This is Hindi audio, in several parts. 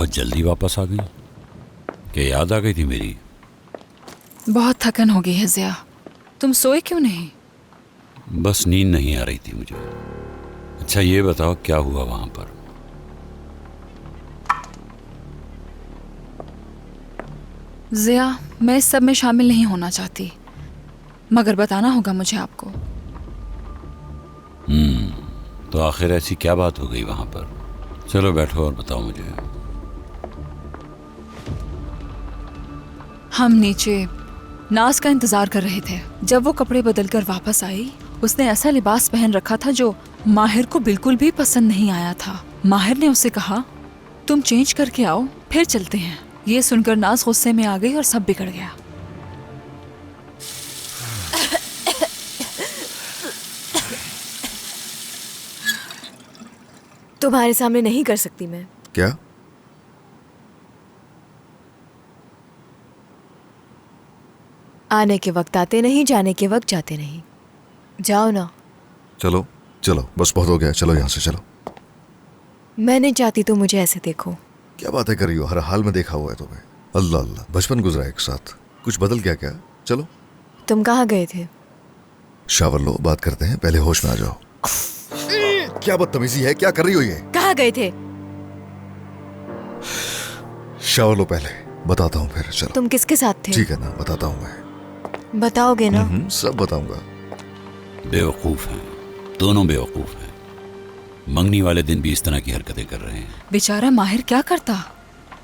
बहुत जल्दी वापस आ गई। क्या याद आ गई थी मेरी? बहुत थकन हो गई है ज़िया। तुम सोए क्यों नहीं? बस नींद नहीं आ रही थी मुझे। अच्छा ये बताओ क्या हुआ वहां पर? ज़िया, मैं इस सब में शामिल नहीं होना चाहती, मगर बताना होगा मुझे आपको। तो आखिर ऐसी क्या बात हो गई वहां पर? चलो बैठो और बताओ मुझे। हम नीचे नाज का इंतजार कर रहे थे। जब वो कपड़े बदलकर वापस आई, उसने ऐसा लिबास पहन रखा था जो माहिर को बिल्कुल भी पसंद नहीं आया था। माहिर ने उसे कहा, तुम चेंज करके आओ, फिर चलते हैं। ये सुनकर नाज गुस्से में आ गई और सब बिगड़ गया। तुम्हारे सामने नहीं कर सकती मैं। क्या? आने के वक्त आते नहीं, जाने के वक्त जाते नहीं। जाओ ना। चलो चलो, बस बहुत हो गया, चलो यहाँ से चलो। मैं नहीं चाहती तुम मुझे ऐसे देखो। क्या बातें कर रही हो? हर हाल में देखा हुआ है तुम्हें। अल्लाह अल्लाह, बचपन गुजरा एक साथ, कुछ बदल गया क्या? चलो। तुम कहाँ गए थे? शावर लो, बात करते हैं, पहले होश में आ जाओ। क्या बदतमीजी है, क्या कर रही हो ये? कहाँ गए थे? शावर लो पहले, बताता हूँ फिर। चलो। तुम किसके साथ थे? ठीक है ना, बताता हूँ मैं। बताओगे ना? सब बताऊंगा। बेवकूफ हैं, दोनों बेवकूफ हैं। मंगनी वाले दिन भी इस तरह की हरकतें कर रहे हैं। बेचारा माहिर क्या करता?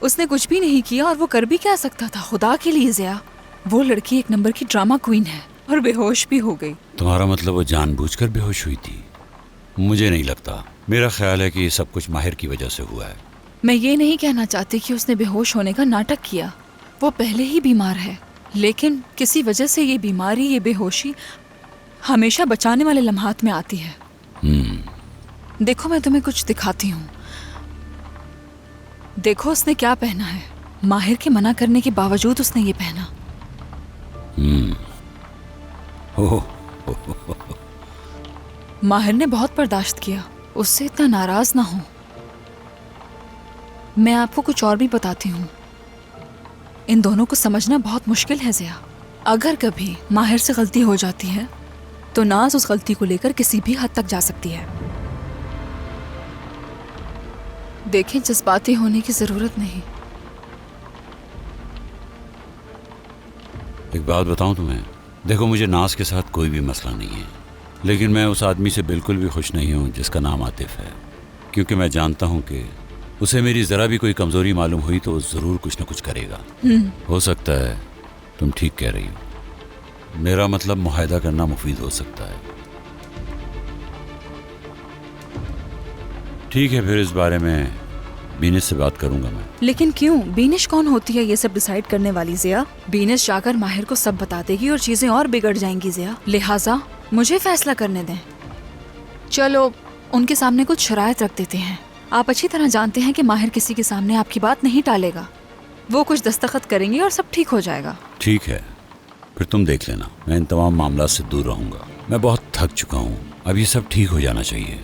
उसने कुछ भी नहीं किया और वो कर भी क्या सकता था? खुदा के लिए ज़िया, वो लड़की एक नंबर की ड्रामा क्वीन है और बेहोश भी हो गई। तुम्हारा मतलब वो जानबूझकर बेहोश हुई थी? मुझे नहीं लगता। मेरा ख्याल है कि ये सब कुछ माहिर की वजह से हुआ है। मैं ये नहीं कहना चाहती कि उसने बेहोश होने का नाटक किया। वो पहले ही बीमार है, लेकिन किसी वजह से ये बीमारी, ये बेहोशी हमेशा बचाने वाले लम्हात में आती है। देखो, मैं तुम्हें कुछ दिखाती हूँ। देखो उसने क्या पहना है। माहिर के मना करने के बावजूद उसने ये पहना। माहिर ने बहुत बर्दाश्त किया, उससे इतना नाराज ना हो। मैं आपको कुछ और भी बताती हूँ। इन दोनों को समझना बहुत मुश्किल है ज़िया। अगर कभी माहिर से गलती हो जाती है तो नाज उस गलती को लेकर किसी भी हद तक जा सकती है। देखें, जज्बाती होने की जरूरत नहीं। एक बात बताऊं तुम्हें, देखो मुझे नाज के साथ कोई भी मसला नहीं है, लेकिन मैं उस आदमी से बिल्कुल भी खुश नहीं हूं जिसका नाम आतिफ है, क्योंकि मैं जानता हूं कि उसे मेरी ज़रा भी कोई कमज़ोरी मालूम हुई तो वो ज़रूर कुछ न कुछ करेगा। हो सकता है तुम ठीक कह रही हो। मेरा मतलब मुआहदा करना मुफीद हो सकता है। ठीक है, फिर इस बारे में बीनिश से बात करूंगा मैं। लेकिन क्यों? बीनिश कौन होती है ये सब डिसाइड करने वाली ज़िया? बीनिश जाकर माहिर को सब बता देगी और चीजें और बिगड़ जाएंगी ज़िया। लिहाजा मुझे फैसला करने दें। चलो उनके सामने कुछ शराइत रख देते हैं। आप अच्छी तरह जानते हैं कि माहिर किसी के सामने आपकी बात नहीं टालेगा। वो कुछ दस्तखत करेंगे और सब ठीक हो जाएगा। ठीक है, फिर तुम देख लेना। मैं इन तमाम मामला से दूर रहूंगा। मैं बहुत थक चुका हूँ, अब ये सब ठीक हो जाना चाहिए।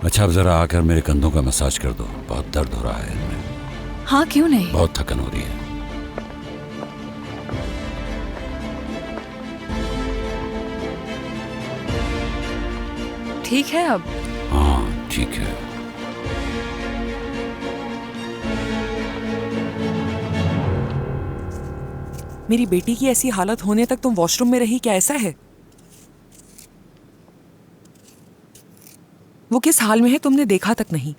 अच्छा, अब जरा आकर मेरे कंधों का मसाज कर दो, बहुत दर्द हो रहा है इनमें। हाँ क्यों नहीं। बहुत थकन हो रही है। ठीक है अब? हाँ ठीक है। मेरी बेटी की ऐसी हालत होने तक तुम वॉशरूम में रही, क्या ऐसा है? वो किस हाल में है तुमने देखा तक नहीं।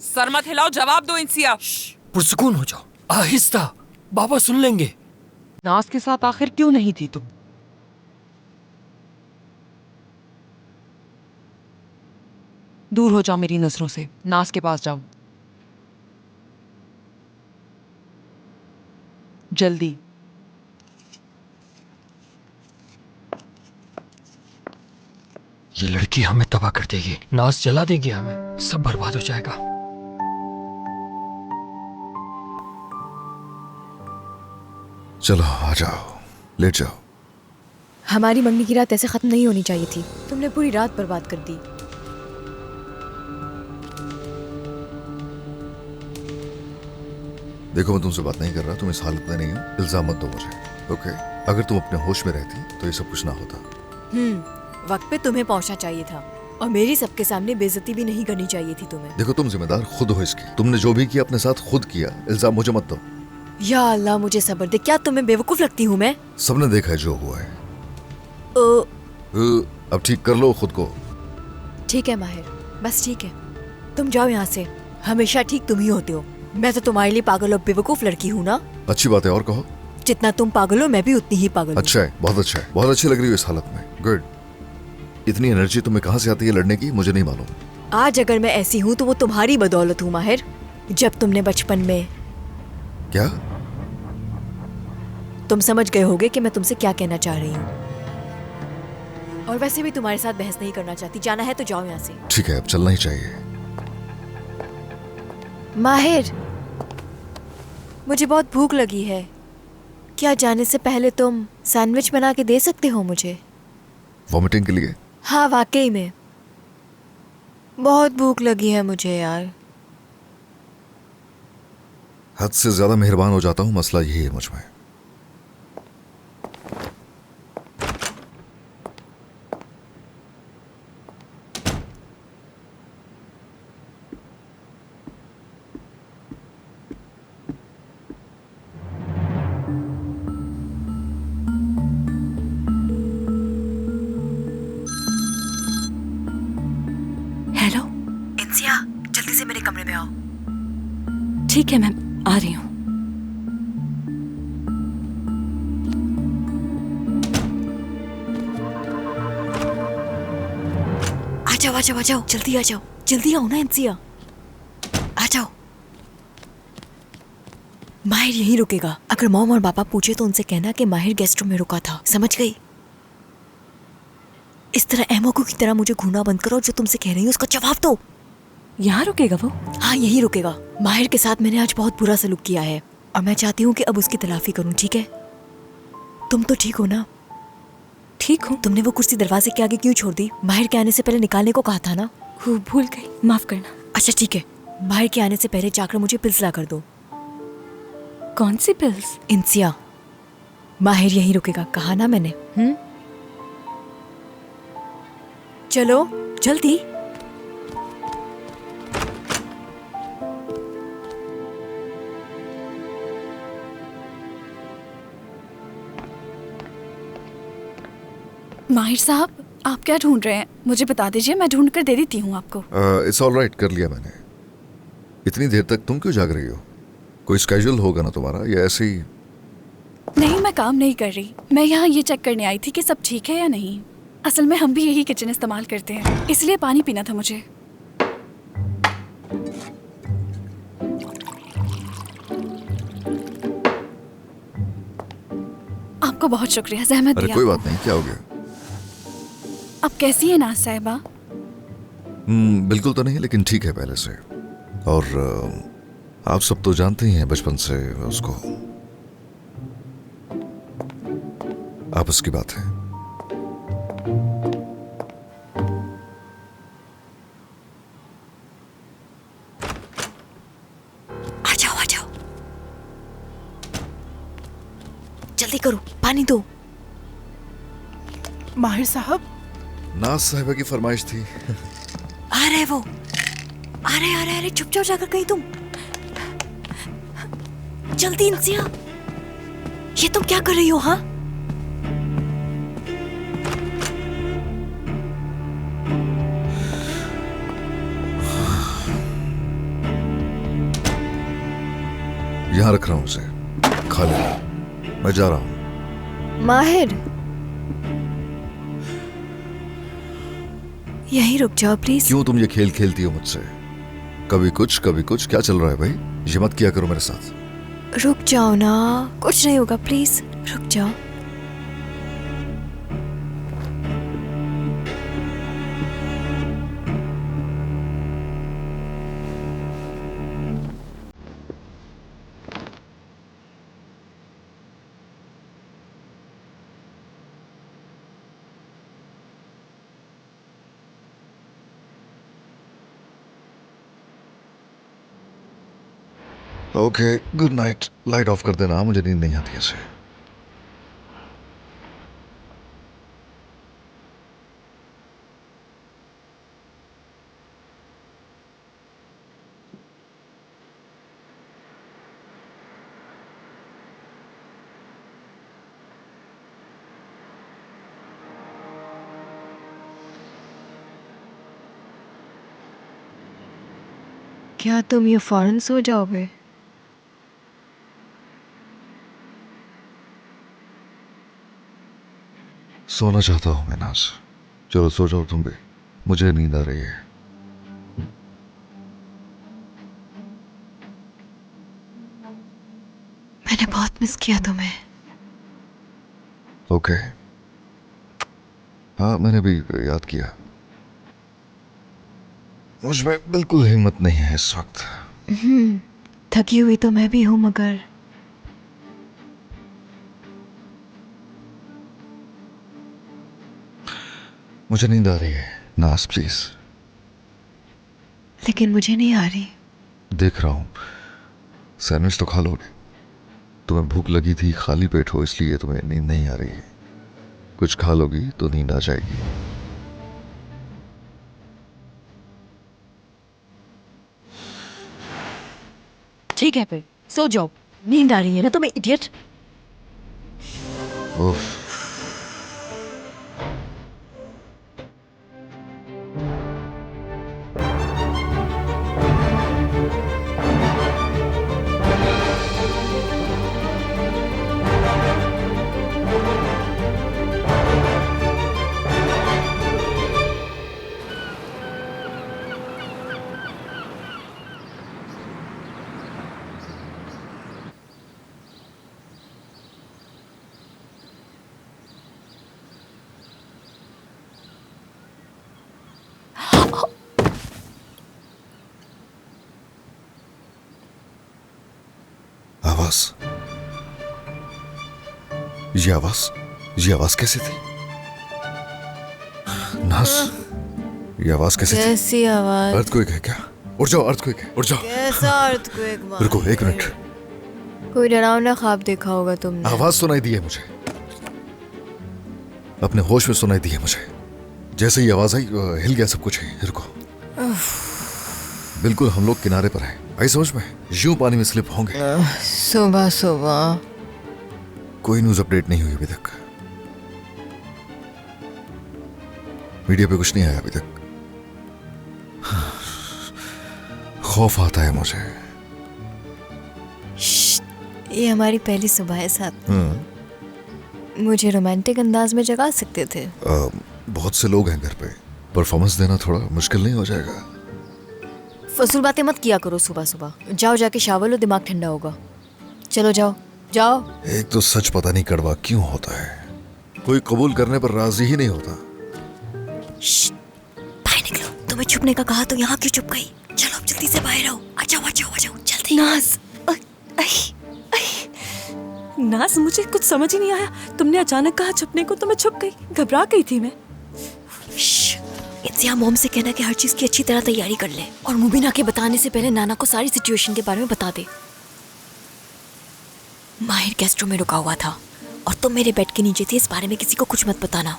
सर मत हिलाओ, जवाब दो इंसिया। पुरसुकून हो जाओ, आहिस्ता, बाबा सुन लेंगे। नाज के साथ आखिर क्यों नहीं थी तुम? दूर हो जाओ मेरी नजरों से, नाज के पास जाओ जल्दी। ये लड़की हमें तबाह कर देगी, नाज जला देगी हमें, सब बर्बाद हो जाएगा। चलो आ जाओ, लेट जाओ। हमारी मंगनी की रात ऐसे खत्म नहीं होनी चाहिए थी। तुमने पूरी रात बर्बाद कर दी। देखो मैं तुमसे बात नहीं कर रहा, तुम इस हालत में नहीं हो, इल्जाम मत दो मुझे, ओके? अगर तुम अपने होश में रहती तो ये सब कुछ ना होता। वक्त पे तुम्हें पहुंचना चाहिए था और मेरी सबके सामने बेइज्जती भी नहीं करनी चाहिए थी तुम्हें। देखो तुम जिम्मेदार खुद हो इसकी, तुमने जो भी किया अपने साथ खुद किया, इल्जाम मुझे मत दो। या अल्लाह मुझे सब्र दे, क्या तुम्हें बेवकूफ लगती हूँ मैं? सबने देखा है जो हुआ है। ओ, अब ठीक कर लो खुद को। ठीक है माहिर, बस ठीक है, तुम जाओ यहाँ से। हमेशा ठीक तुम ही होते हो, मैं तो तुम्हारे लिए पागल और बेवकूफ लड़की हूँ ना। अच्छी बात है, और कहो। जितना तुम पागल हो मैं भी उतनी ही पागल हूँ। अच्छा है, बहुत अच्छा है, बहुत अच्छी लग रही हो इस हालत में, गुड। इतनी एनर्जी तुम्हें कहाँ से आती है लड़ने की, मुझे नहीं मालूम। आज अगर मैं ऐसी हूँ तो वो तुम्हारी बदौलत हूँ माहिर। जब तुमने बचपन में, क्या? तुम समझ गए होगे कि मैं तुमसे क्या कहना चाह रही हूँ। और वैसे भी तुम्हारे साथ बहस नहीं करना चाहती, जाना है तो जाओ यहाँ से। ठीक है, अब चलना ही चाहिए। माहिर, मुझे बहुत भूख लगी है, क्या जाने से पहले तुम सैंडविच बना के दे सकते हो मुझे? वॉमिटिंग के लिए? हाँ वाकई में बहुत भूख लगी है मुझे यार। हद से ज्यादा मेहरबान हो जाता हूँ, मसला यही है मुझ में। हेलो। इंसिया, जल्दी से मेरे कमरे में आओ। ठीक है मैं आ रही हूँ। आ जाओ आ जाओ आ जाओ, जल्दी आ जाओ, जल्दी आओ ना इंसिया, आ जाओ। माहिर यहीं रुकेगा, अगर मॉम और पापा पूछे तो उनसे कहना कि माहिर गेस्ट रूम में रुका था, समझ गई? इस तरह एमोको की तरह मुझे घूरना बंद करो, जो तुमसे कह रही हूँ उसका जवाब दो। यहाँ रुकेगा वो? हाँ यहीं रुकेगा। माहिर के साथ मैंने आज बहुत बुरा सलूक किया है और मैं चाहती हूँ कि अब उसकी तलाफी करूँ, ठीक है? तुम तो ठीक हो ना? ठीक हूँ। तुमने वो कुर्सी दरवाजे के आगे क्यों छोड़ दी? माहिर के आने से पहले निकालने को कहा था ना। भूल गई, माफ करना। अच्छा ठीक है, माहिर के आने से पहले जाकर मुझे पिल्स ला कर दो। कौन सी पिल्स? इंसिया, माहिर यहीं रुकेगा, कहा ना मैंने। चलो जल्दी। माहिर साहब, आप क्या ढूंढ रहे हैं? मुझे बता दीजिए, मैं ढूंढ कर दे देती हूँ आपको। इट्स ऑल राइट, कर लिया मैंने। इतनी देर तक तुम क्यों जाग रही हो? कोई स्केड्यूल होगा ना तुम्हारा, या ऐसे ही? नहीं, मैं काम नहीं कर रही, मैं यहाँ ये चेक करने आई थी कि सब ठीक है या नहीं। असल में हम भी यही किचन इस्तेमाल करते हैं, इसलिए पानी पीना था मुझे। आपको बहुत शुक्रिया, ज़हमत अरे दिया कोई आपको। बात नहीं, क्या हो गया? अब कैसी है नाज साहिबा? बिल्कुल तो नहीं, लेकिन ठीक है पहले से। और आप सब तो जानते ही हैं बचपन से उसको। आपस की बात है। आ जाओ, जल्दी करो, पानी दो। माहिर साहब, नाज साहिबा की फरमाइश थी। आ रहे वो, आ रहे, चुप जाओ जाकर कहीं तुम। जल्दी इंसिया, ये तुम क्या कर रही हो? हाँ यहां रख रहा हूं उसे, खा लेना, मैं जा रहा हूं। माहिर, यहीं रुक जाओ प्लीज। क्यों तुम ये खेल खेलती हो मुझसे? कभी कुछ, क्या चल रहा है भाई? ये मत किया करो मेरे साथ। रुक जाओ ना, कुछ नहीं होगा, प्लीज रुक जाओ। Okay, good night. Light of कर देना, मुझे नींद नहीं आती ऐसे। क्या तुम ये फौरन सो जाओगे? सोना चाहता हूँ मैं नाज। चलो सो जाओ तुम भी, मुझे नींद आ रही है। मैंने बहुत मिस किया तुम्हें। ओके, हाँ मैंने भी याद किया। मुझ में बिल्कुल हिम्मत नहीं है इस वक्त। थकी हुई तो मैं भी हूँ, मगर मुझे नींद आ रही है नाज, प्लीज। लेकिन मुझे नहीं आ रही। देख रहा हूँ, सैंडविच तो खा लोगे। तुम्हें भूख लगी थी, खाली पेट हो, इसलिए तुम्हें नींद नहीं आ रही है। कुछ खा लोगी तो नींद आ जाएगी। ठीक है फिर सो जाओ, नींद आ रही है ना तुम्हें, इडियट। उफ, आवाज, ये आवाज कैसे थी? नाज, ये आवाज कैसे थी? कैसी आवाज? अर्थक्वेक है क्या? उठ जाओ, अर्थक्वेक है, उठ जाओ। कैसा अर्थक्वेक? रुको एक मिनट। कोई डरावना ख्वाब देखा होगा तुमने। आवाज सुनाई दी है मुझे, अपने होश में सुनाई दी है मुझे। जैसे ही आवाज आई हिल गया सब कुछ ही। रुको, बिल्कुल हम लोग किनारे पर हैं। आई समझ में, यूं पानी में स्लिप होंगे। सुबह सुबह कोई न्यूज अपडेट नहीं हुई अभी तक। मीडिया पे कुछ नहीं आया अभी तक। खौफ आता है मुझे। ये हमारी पहली सुबह है साथ। मुझे रोमांटिक अंदाज में जगा सकते थे। बहुत से लोग हैं घर पे, परफॉर्मेंस देना थोड़ा मुश्किल नहीं हो जाएगा? फजूल बातें मत किया करो सुबह सुबह। जाओ जाके शावर लो, दिमाग ठंडा होगा। चलो जाओ जाओ। एक तो सच पता नहीं कड़वा क्यों होता है, कोई कबूल करने पर राजी ही नहीं होता। बाहर निकलो। तुम्हें छुपने का कहा तो यहाँ क्यों छुप गई? चलो अब जल्दी से बाहर आओ। आ जाओ आ जाओ आ जाओ जल्दी। नाज, नाज मुझे कुछ समझ ही नहीं आया। तुमने अचानक कहा छुपने को तो मैं छुप गई, घबरा गई थी मैं। इंतजाम मोम से कहना कि हर चीज की अच्छी तरह तैयारी कर ले और मुबीना के बताने से पहले नाना को सारी सिचुएशन के बारे में बता दे। माहिर गेस्ट रूम में रुका हुआ था और तुम मेरे बेड के नीचे थे। इस बारे में किसी को कुछ मत बताना।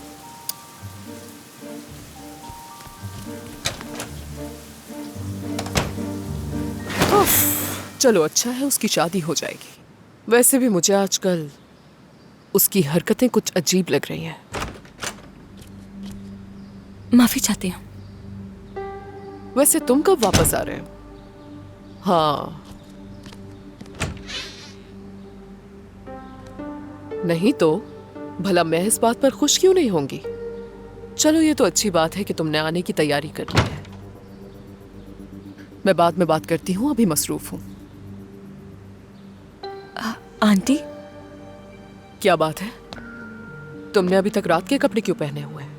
चलो अच्छा है, उसकी शादी हो जाएगी। वैसे भी मुझे आजकल उसकी हरकतें कुछ अजीब लग रही हैं। माफी चाहती हूँ। वैसे तुम कब वापस आ रहे हो? हाँ, नहीं तो भला मैं इस बात पर खुश क्यों नहीं होंगी? चलो ये तो अच्छी बात है कि तुमने आने की तैयारी कर ली है। मैं बाद में बात करती हूँ, अभी मसरूफ हूँ। आंटी, क्या बात है? तुमने अभी तक रात के कपड़े क्यों पहने हुए हैं?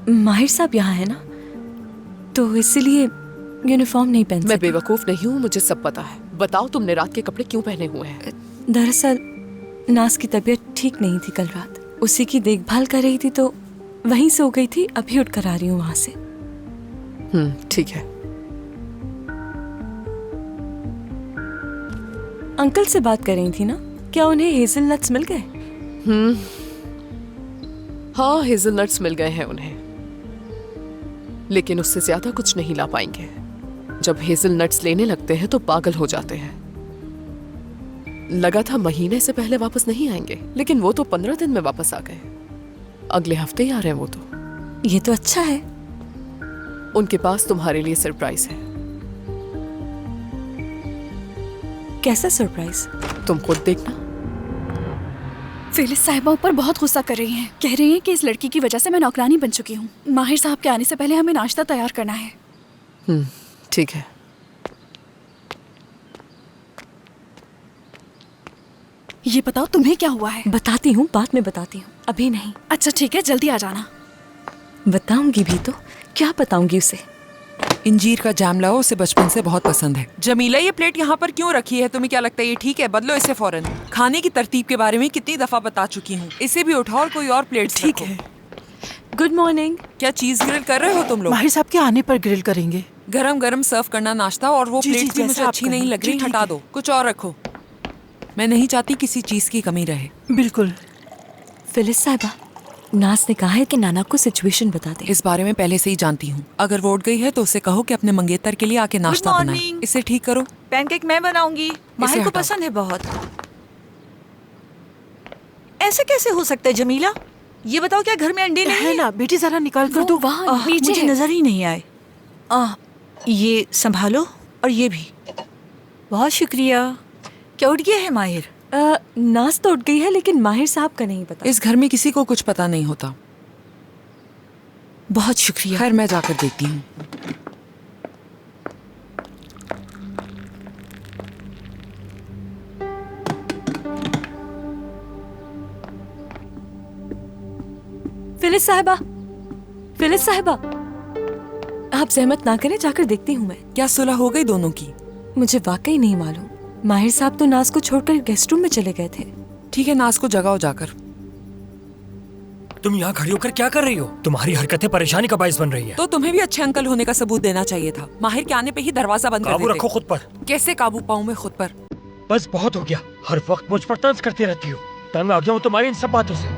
माहिर साहब यहाँ है ना, तो इसीलिए यूनिफॉर्म नहीं पहन मैं बेवकूफ नहीं हूँ, मुझे सब पता है। बताओ तुमने रात के कपड़े क्यों पहने हुए हैं? दरअसल नाज की तबीयत ठीक नहीं थी कल रात, उसी की देखभाल कर रही थी तो वहीं सो गई थी। अभी उठ कर आ रही हूँ वहां से। ठीक है। अंकल से बात कर रही थी ना, क्या उन्हें हेज़लनट्स मिल गए? हाँ, हेज़लनट्स मिल गए हैं उन्हें, लेकिन उससे ज्यादा कुछ नहीं ला पाएंगे। जब हेज़लनट्स लेने लगते हैं तो पागल हो जाते हैं। लगा था महीने से पहले वापस नहीं आएंगे, लेकिन वो तो 15 दिन में वापस आ गए। अगले हफ्ते ही आ रहे हैं वो तो। ये तो अच्छा है। उनके पास तुम्हारे लिए सरप्राइज है। कैसा सरप्राइज? तुम खुद देखना। फिलिस साहिबा ऊपर बहुत गुस्सा कर रही हैं। कह रही हैं कि इस लड़की की वजह से मैं नौकरानी बन चुकी हूँ। माहिर साहब के आने से पहले हमें नाश्ता तैयार करना है। ठीक है। ये बताओ तुम्हें क्या हुआ है? बताती हूँ, बाद में बताती हूँ, अभी नहीं। अच्छा ठीक है, जल्दी आ जाना। बताऊंगी भी तो। क्या बताऊंगी उसे? इंजीर का जैम लाओ, उसे बचपन से बहुत पसंद है। जमीला, ये प्लेट यहाँ पर क्यों रखी है? तुम्हें क्या लगता है ये ठीक है? बदलो इसे फौरन। खाने की तरतीब के बारे में कितनी दफा बता चुकी हूँ। इसे भी उठाओ और कोई और प्लेट ठीक है। Good morning. क्या चीज ग्रिल कर रहे हो तुम लोग? माहिर साहब के आने पर ग्रिल करेंगे। गरम गरम सर्व करना नाश्ता, और वो जी, प्लेट जी, भी मुझे जैसा आप अच्छी नहीं कहें। लग रही, जी, ठीक हटा है। दो। कुछ और रखो। मैं नहीं चाहती किसी चीज की कमी रहे। बिल्कुल। फिलिस साहिबा, नाज ने कहा है कि नाना को सिचुएशन बता दे। इस बारे में पहले से ही जानती हूँ। अगर वो उठ गई है तो उसे कहो कि अपने मंगेतर के लिए आके नाश्ता बनाए। morning। इसे ठीक करो। पैनकेक मैं बनाऊंगी, माहिर को हटाओ। पसंद है बहुत। ऐसे कैसे हो सकता है जमीला? ये बताओ, क्या घर में अंडे नहीं है? ना बेटी, जरा निकाल कर वो दो। वहाँ नीचे मुझे है। नजर ही नहीं आए। ये संभालो, और ये भी। बहुत शुक्रिया। क्या उठ गया है माहिर? नाज तो उठ गई है, लेकिन माहिर साहब का नहीं पता। इस घर में किसी को कुछ पता नहीं होता। बहुत शुक्रिया। खैर, मैं जाकर देखती हूँ। फिलिस साहिबा, फिलिस साहिबा, आप जहमत ना करें, जाकर देखती हूँ मैं। क्या सुलह हो गई दोनों की? मुझे वाकई नहीं मालूम। माहिर साहब तो नाज को छोड़कर गेस्ट रूम में चले गए थे। ठीक है, नाज को जगाओ जाकर। तुम यहाँ खड़ी होकर क्या कर रही हो? तुम्हारी हरकतें परेशानी का बायस बन रही है। तो तुम्हें भी अच्छे अंकल होने का सबूत देना चाहिए था। माहिर के आने पे ही दरवाजा बंद कर काबू देते। रखो खुद पर। कैसे काबू पाऊं मैं खुद पर? बस बहुत हो गया, हर वक्त मुझ पर तंज करती रहती हो। तंग आ गया हूँ तुम्हारी इन सब बातों से।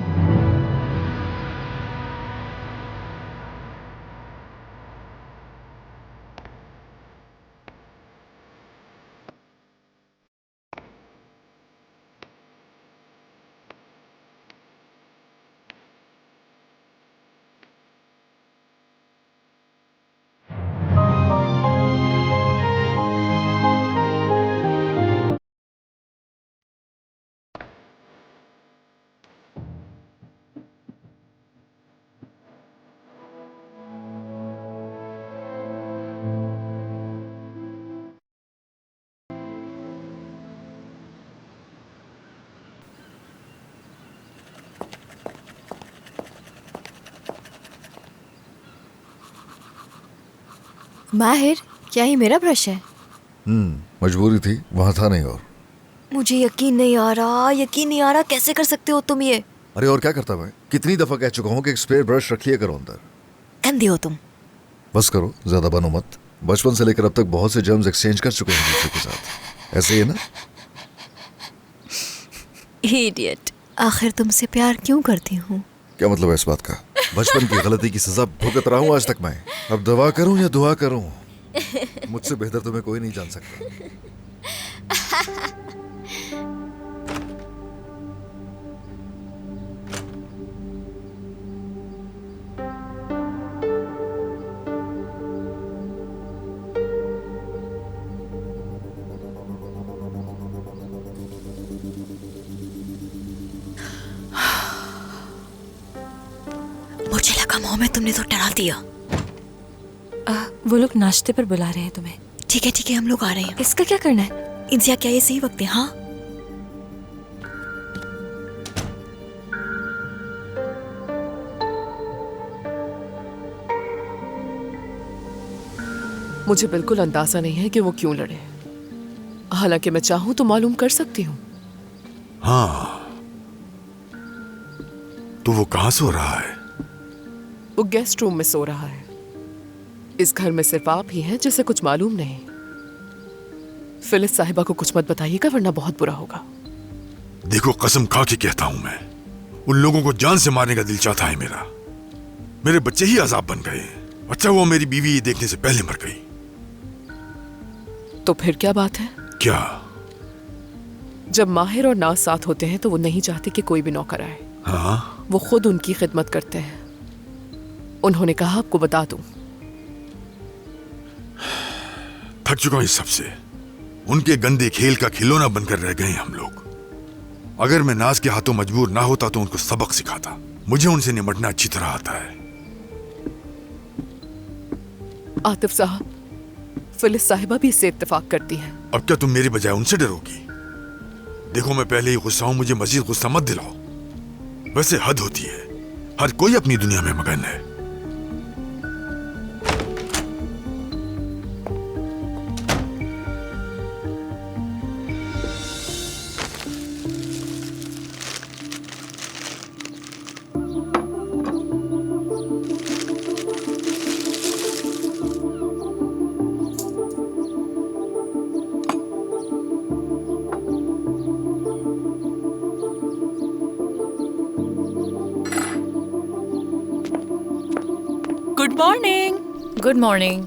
माहिर, क्या ये मेरा ब्रश है? मजबूरी थी, वहां था नहीं। और मुझे यकीन नहीं आ रहा, कैसे कर सकते हो तुम ये? अरे और क्या करता मैं? कितनी दफा कह चुका हूँ कि एक स्पेयर ब्रश रख लिया करो अंदर। गंदे हो तुम। बस करो, ज्यादा बनो मत। बचपन से लेकर अब तक बहुत से जर्म्स एक्सचेंज कर चुके हैं दूसरे के साथ। ऐसे ही है ना? इडियट। आखिर तुमसे प्यार क्यों करती हूँ? क्या मतलब है इस बात का? बचपन की गलती की सजा भुगत रहा हूँ आज तक मैं। अब दवा करूँ या दुआ करूँ, मुझसे बेहतर तुम्हें कोई नहीं जान सकता। मुझे लगा मुंह में तुमने तो डरा दिया। वो लोग नाश्ते पर बुला रहे हैं तुम्हें। ठीक है, हम लोग आ रहे हैं। इसका क्या करना है? इंसिया, क्या ये सही वक्त है? हाँ, मुझे बिल्कुल अंदाजा नहीं है कि वो क्यों लड़े। हालांकि मैं चाहूं तो मालूम कर सकती हूँ। हाँ, तो वो कहाँ सो रहा है? वो गेस्ट रूम में सो रहा है। इस घर में सिर्फ आप ही हैं जिसे कुछ मालूम नहीं। फिलिस साहिबा को कुछ मत बताइएगा वरना बहुत बुरा होगा। देखो, कसम खा के कहता हूं मैं, उन लोगों को जान से मारने का दिल चाहता है मेरा। मेरे बच्चे ही अजाब बन गए। अच्छा हुआ मेरी बीवी ये देखने से पहले मर गई। तो फिर क्या बात है? क्या? जब माहिर और नाज साथ होते हैं तो वो नहीं चाहते कि कोई भी नौकर आए। हाँ, वो खुद उनकी खिदमत करते हैं। उन्होंने कहा आपको बता दूं। थक चुका हूं इस सबसे। उनके गंदे खेल का खिलौना बनकर रह गए हम लोग। अगर मैं नाज के हाथों मजबूर ना होता तो उनको सबक सिखाता। मुझे उनसे निपटना अच्छी तरह आता है। आतिफ साहब, फिलिस साहिबा भी इससे इत्तेफाक करती हैं। अब क्या तुम मेरी बजाय उनसे डरोगी? देखो, मैं पहले ही गुस्सा हूं, मुझे मजीद गुस्सा मत दिलाओ। वैसे हद होती है, हर कोई अपनी दुनिया में मगन है। Good morning. Good morning.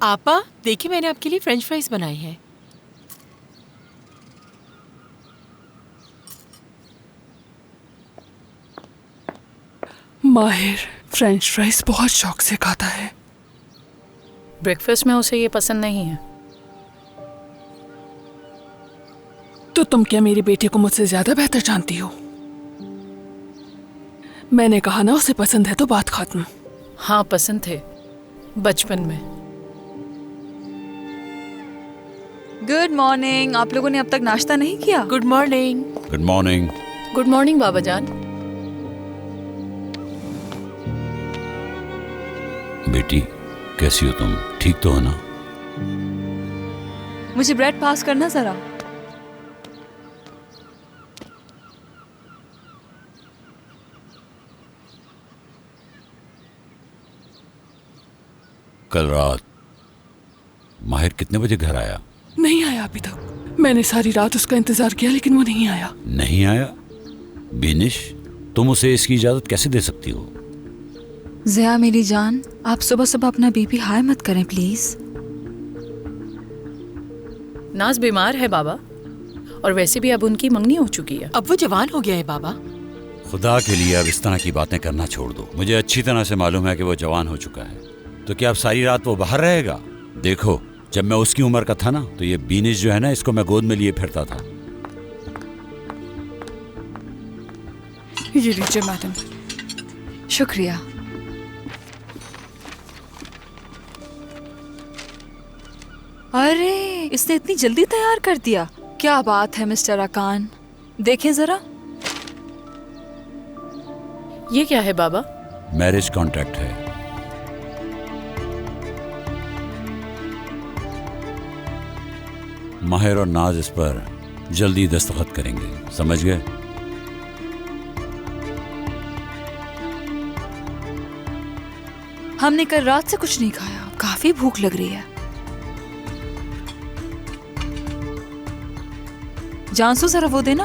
आपा देखिए, मैंने आपके लिए फ्रेंच फ्राइज बनाए हैं। माहिर फ्रेंच फ्राइज बहुत शौक से खाता है। ब्रेकफास्ट में उसे ये पसंद नहीं है। तो तुम क्या मेरी बेटी को मुझसे ज्यादा बेहतर जानती हो? मैंने कहा ना उसे पसंद है तो बात खत्म। हाँ, पसंद थे बचपन में। Good morning. आप लोगों ने अब तक नाश्ता नहीं किया? Good morning. Good morning. Good morning बाबा जान। बेटी, कैसी हो तुम? ठीक तो हो ना? मुझे ब्रेड पास करना जरा। कल रात माहिर कितने बजे घर आया? नहीं आया अभी तक। मैंने सारी रात उसका इंतजार किया लेकिन वो नहीं आया। नहीं आया? बिनिश, तुम उसे इसकी इजाजत कैसे दे सकती हो? ज़िया मेरी जान, आप सुबह सुबह अपना बीपी हाई मत करें प्लीज। नाज बीमार है बाबा, और वैसे भी अब उनकी मंगनी हो चुकी है। अब वो जवान हो गया है बाबा। खुदा के लिए अब इस तरह की बातें करना छोड़ दो। मुझे अच्छी तरह से मालूम है कि वो जवान हो चुका है। तो क्या अब सारी रात वो बाहर रहेगा? देखो, जब मैं उसकी उम्र का था ना तो ये बीनिश जो है ना, इसको मैं गोद में लिए फिरता था। ये लीजिए मैडम। शुक्रिया। अरे, इसने इतनी जल्दी तैयार कर दिया। क्या बात है मिस्टर अकान। देखें जरा। ये क्या है बाबा? मैरिज कॉन्ट्रैक्ट है। माहिर और नाज इस पर जल्दी दस्तखत करेंगे, समझ गए? हमने कल रात से कुछ नहीं खाया, काफी भूख लग रही है। जानसू जरा वो देना।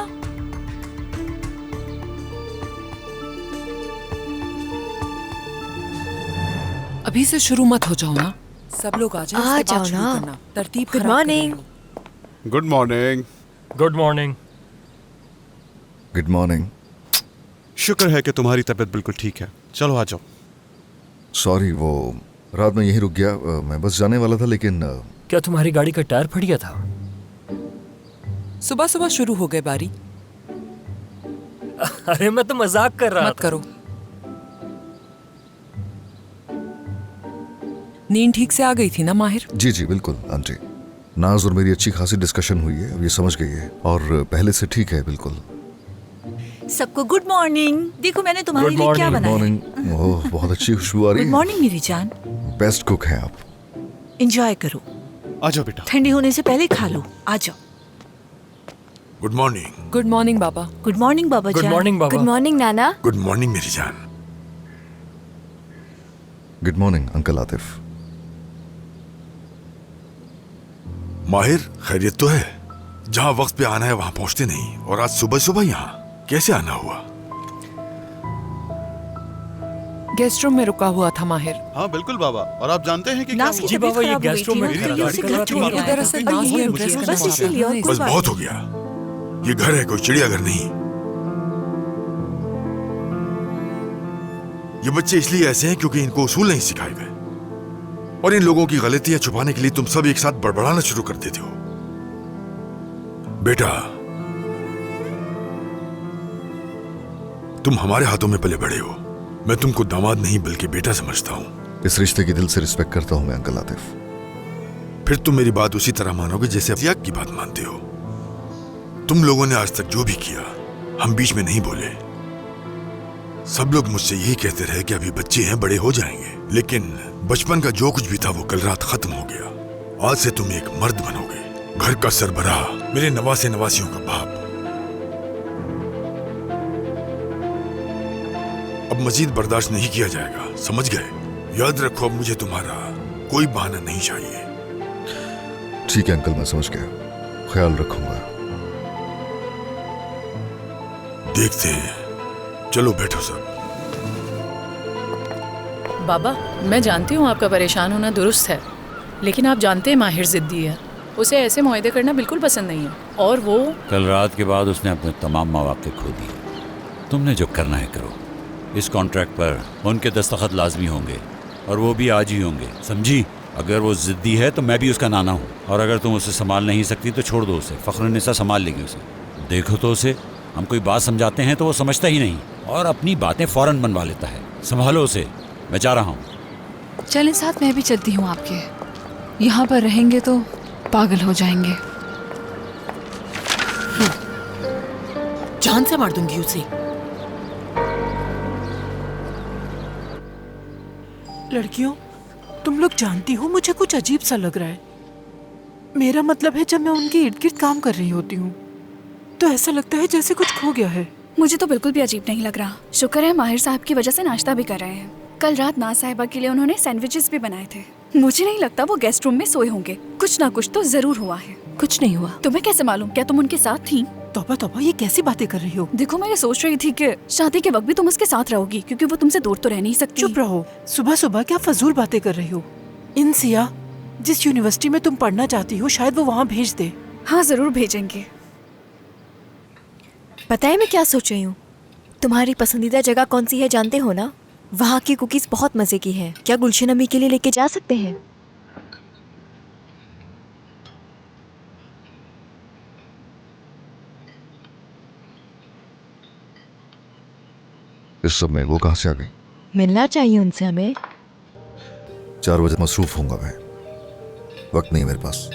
अभी से शुरू मत हो जाओ ना। सब लोग आ जाओ, आ उसके बाद जाओ शुरू ना। करना। तरतीब गुड खराब कर रहे मॉर्निंग। हो। Good morning. Good morning. Good morning. शुक्र है कि तुम्हारी तबीयत बिल्कुल ठीक है। चलो आ जाओ। सॉरी, वो रात में यहीं रुक गया। मैं बस जाने वाला था लेकिन क्या तुम्हारी गाड़ी का टायर फट गया था? सुबह सुबह शुरू हो गए बारी। अरे मैं तो मजाक कर रहा मत करो। नींद ठीक से आ गई थी ना माहिर? जी जी बिल्कुल आंटी। नाज और मेरी अच्छी खासी डिस्कशन हुई है, अब ये समझ गई है और पहले से ठीक है बिल्कुल। सबको गुड मॉर्निंग। देखो मैंने तुम्हारे Good लिए क्या morning, बनाया है। मॉर्निंग। ओह, बहुत अच्छी खुशबू आ रही गुड है। मॉर्निंग मेरी जान। बेस्ट कुक हैं आप। एंजॉय करो, आ जाओ बेटा। ठंडी होने से पहले खा लो। आ जाओ। Good morning. गुड मॉर्निंग बाबा। गुड मॉर्निंग बाबा Good जान। morning, बाबा। गुड मॉर्निंग नाना। गुड मॉर्निंग मेरी जान। Good morning uncle Atif. माहिर, खैरियत तो है? जहाँ वक्त पे आना है वहाँ पहुँचते नहीं, और आज सुबह सुबह यहाँ कैसे आना हुआ? गेस्ट रूम में रुका हुआ था माहिर। हाँ बिल्कुल बाबा, और आप जानते हैं कि क्या नाज की हुआ? जी बाबा, ये गेस्ट रूम में दरअसल नाज ने impress करना बस इसीलिए और बस कोई बात बहुत हो गया। ये घर है, कोई चिड़ियाघर नहीं। ये बच्चे इसलिए ऐसे हैं क्योंकि इनको उसूल नहीं सिखाए गए, और इन लोगों की गलतियां छुपाने के लिए तुम सब एक साथ बड़बड़ाना शुरू कर देते हो। बेटा, तुम हमारे हाथों में पले बड़े हो। मैं तुमको दामाद नहीं बल्कि बेटा समझता हूं। इस रिश्ते की दिल से रिस्पेक्ट करता हूं मैं अंकल आतिफ। फिर तुम मेरी बात उसी तरह मानोगे जैसे अफियाक की बात मानते हो। तुम लोगों ने आज तक जो भी किया, हम बीच में नहीं बोले। सब लोग मुझसे यही कहते रहे कि अभी बच्चे हैं, बड़े हो जाएंगे, लेकिन बचपन का जो कुछ भी था वो कल रात खत्म हो गया। आज से तुम एक मर्द बनोगे, घर का सरबराह, मेरे नवासे नवासियों का बाप। अब मजीद बर्दाश्त नहीं किया जाएगा, समझ गए? याद रखो, अब मुझे तुम्हारा कोई बहाना नहीं चाहिए। ठीक है अंकल, मैं समझ गया, ख्याल रखूंगा। देखते हैं, चलो बैठो सब। बाबा, मैं जानती हूँ आपका परेशान होना दुरुस्त है, लेकिन आप जानते हैं माहिर जिद्दी है। उसे ऐसे मुआहदे करना बिल्कुल पसंद नहीं है, और वो कल रात के बाद उसने अपने तमाम मौके खो दिए। तुमने जो करना है करो। इस कॉन्ट्रैक्ट पर उनके दस्तखत लाजमी होंगे, और वो भी आज ही होंगे, समझी? अगर वो जिद्दी है तो मैं भी उसका नाना हूँ, और अगर तुम उसे संभाल नहीं सकती तो छोड़ दो उसे, फ़ख्रुन्निसा संभाल लेगी उसे। देखो तो उसे, हम कोई बात समझाते हैं तो वो समझता ही नहीं, और अपनी बातें फ़ौरन बनवा लेता है। संभालो उसे, मैं जा रहा हूँ। चलें साथ, मैं भी चलती हूँ आपके। यहाँ पर रहेंगे तो पागल हो जाएंगे। जान से मार दूंगी उसे। लड़कियों, तुम लोग जानती हो मुझे कुछ अजीब सा लग रहा है। मेरा मतलब है, जब मैं उनके इर्द गिर्द काम कर रही होती हूँ तो ऐसा लगता है जैसे कुछ खो गया है। मुझे तो बिल्कुल भी अजीब नहीं लग रहा। शुक्र है माहिर साहब की वजह से नाश्ता भी कर रहे हैं। कल रात नाज साहिबा के लिए उन्होंने सैंडविचेस भी बनाए थे। मुझे नहीं लगता वो गेस्ट रूम में सोए होंगे। कुछ ना कुछ तो जरूर हुआ है। कुछ नहीं हुआ। तुम्हें कैसे मालूम? क्या तुम उनके साथ थी? तौबा तौबा, ये कैसी बातें कर रही हो? देखो, मैं ये सोच रही थी कि शादी के वक्त भी तुम उसके साथ रहोगी, क्योंकि वो तुमसे दूर तो रह नहीं सकती। चुप रहो। सुबह सुबह क्या फजूल बातें कर रही हो? इन सिया, जिस यूनिवर्सिटी में तुम पढ़ना चाहती हो, शायद वो वहाँ भेज दे। हाँ, जरूर भेजेंगे। पता है मैं क्या सोच रही हूँ? तुम्हारी पसंदीदा जगह कौन सी है जानते हो ना? वहाँ की कुकीज बहुत मजे की है। क्या गुलशन अम्मी के लिए लेके जा सकते हैं? इस सब में वो कहाँ से आ गई? मिलना चाहिए उनसे हमें। 4 बजे मसरूफ होऊंगा मैं, वक्त नहीं मेरे पास।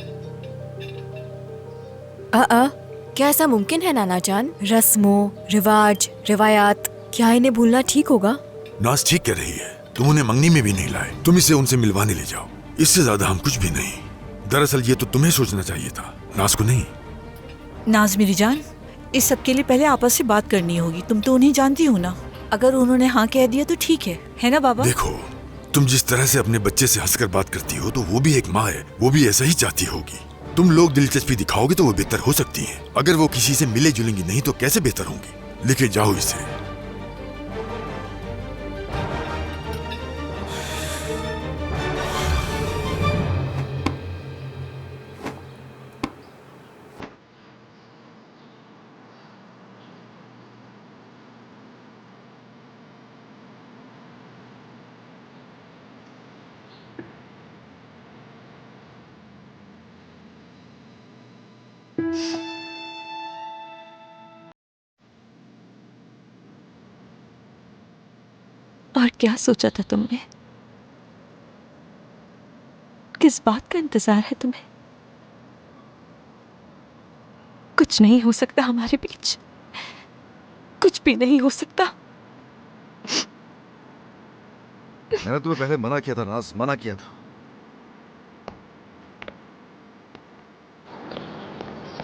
क्या ऐसा मुमकिन है नाना जान? रस्मों, रिवाज, रिवायात, क्या इन्हें भूलना ठीक होगा? नाज ठीक कह रही है। तुम उन्हें मंगनी में भी नहीं लाए। तुम इसे उनसे मिलवाने ले जाओ। इससे ज्यादा हम कुछ भी नहीं। दरअसल ये तो तुम्हें सोचना चाहिए था, नाज को नहीं। नाज मेरी जान, इस सब के लिए पहले आपस से बात करनी होगी। तुम तो उन्हें जानती हो ना। अगर उन्होंने हाँ कह दिया तो ठीक है ना बाबा? देखो, तुम जिस तरह से अपने बच्चे से हंसकर बात करती हो, तो वो भी एक माँ है, वो भी ऐसा ही चाहती होगी। तुम लोग दिलचस्पी दिखाओगे तो वो बेहतर हो सकती हैं। अगर वो किसी से मिले जुलेंगी नहीं तो कैसे बेहतर होंगी? लेके जाओ इसे। और क्या सोचा था तुमने? किस बात का इंतजार है तुम्हें? कुछ नहीं हो सकता हमारे बीच, कुछ भी नहीं हो सकता। मैंने तुम्हें पहले मना किया था नाज, मना किया था।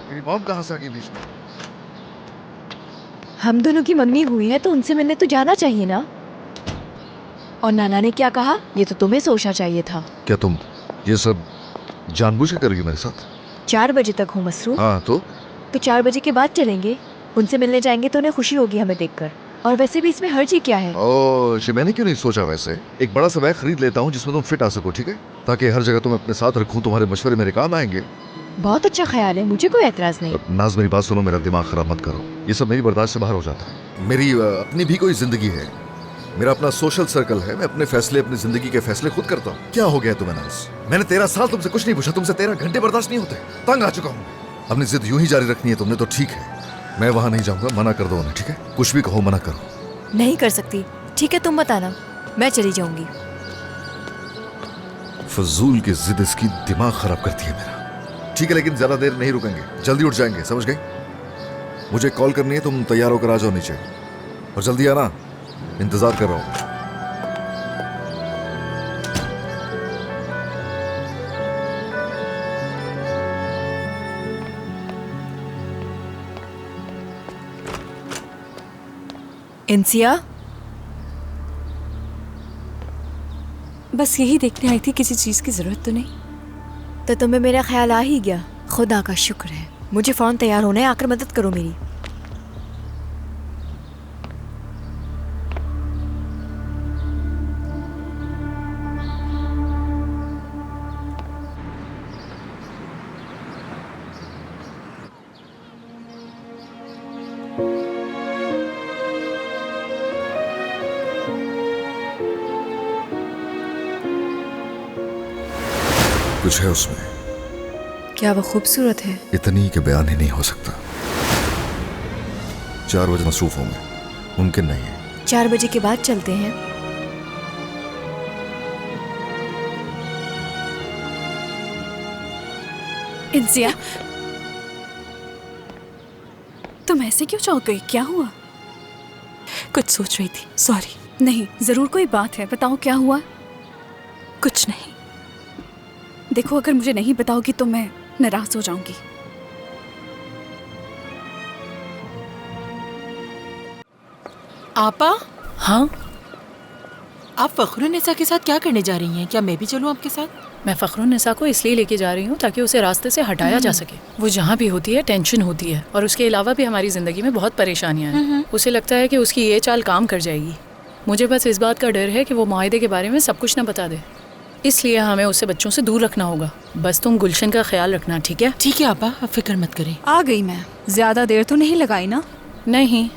मेरी मॉम कहाँ से आ गई बीच में? हम दोनों की मम्मी हुई है तो उनसे मिलने तो जाना चाहिए ना। और नाना ने क्या कहा, ये तो तुम्हें सोचना चाहिए था। क्या तुम ये सब जानबूझ के करोगी मेरे साथ? 4 बजे तक हूँ मसरूफ। हाँ तो 4 बजे के बाद चलेंगे। उनसे मिलने जाएंगे तो उन्हें खुशी होगी हमें देखकर। और वैसे भी इसमें हर्ज ही क्या है? ओह जी, मैंने क्यों नहीं सोचा। वैसे एक बड़ा सा बैग खरीद लेता हूँ जिसमें तुम फिट आ सको, ठीक है? ताकि हर जगह तुम्हें अपने साथ रखूँ, तुम्हारे मशवरे मेरे काम आएंगे। बहुत अच्छा ख्याल है, मुझे कोई एतराज नहीं। नाज मेरी बात सुनो, मेरा दिमाग खराब मत करो। ये सब मेरी बर्दाश्त से बाहर हो जाता है। मेरी अपनी भी कोई जिंदगी है, मेरा अपना सोशल सर्कल है। मैं अपने फैसले, अपनी जिंदगी के फैसले खुद करता हूँ। क्या हो गया तुम्हें नाज? मैंने 13 साल तुमसे कुछ नहीं पूछा, तुमसे 13 घंटे बर्दाश्त नहीं होते। तंग आ चुका हूँ। अपनी जिद यूं ही जारी रखनी है तुमने तो ठीक है। मैं वहां नहीं जाऊंगा, मना कर दो उन्हें, ठीक है? कुछ भी कहो, मना करो। नहीं कर सकती। ठीक है तुम बताना, मैं चली जाऊंगी। फजूल की जिद इसकी दिमाग खराब करती है मेरा। ठीक है लेकिन ज्यादा देर नहीं रुकेंगे, जल्दी उठ जाएंगे, समझ गई? मुझे कॉल करनी है, तुम तैयार होकर आ जाओ नीचे और जल्दी आना, इंतजार कर रहा हूं। इंसिया, बस यही देखने आई थी, किसी चीज की जरूरत तो नहीं? तो तुम्हें मेरा ख्याल आ ही गया। खुदा का शुक्र है। मुझे फौरन तैयार होना है, आकर मदद करो मेरी। कुछ है उसमें। क्या वो खूबसूरत है? इतनी कि बयान ही नहीं हो सकता। 4 बजे मसरूफ होंगे, मुमकिन नहीं है। 4 बजे के बाद चलते हैं। इंसिया, तुम ऐसे क्यों चौंक गई? क्या हुआ? कुछ सोच रही थी, सॉरी। नहीं, जरूर कोई बात है, बताओ क्या हुआ? कुछ नहीं। देखो, अगर मुझे नहीं बताओगी तो मैं नाराज हो जाऊंगी। आपा? हाँ? आप फखरुन्निसा के साथ क्या करने जा रही हैं? क्या मैं भी चलूं आपके साथ? मैं फखरुन्निसा को इसलिए लेके जा रही हूँ ताकि उसे रास्ते से हटाया जा सके। वो जहाँ भी होती है टेंशन होती है, और उसके अलावा भी हमारी ज़िंदगी में बहुत परेशानियाँ हैं। उसे लगता है कि उसकी ये चाल काम कर जाएगी। मुझे बस इस बात का डर है कि वो मुआहदे के बारे में सब कुछ ना बता दे, इसलिए हमें उससे बच्चों से दूर रखना होगा। बस तुम गुलशन का ख्याल रखना, ठीक है? ठीक है आपा, आप फिक्र मत करें। आ गई मैं। ज्यादा देर तो नहीं लगाई ना? नहीं,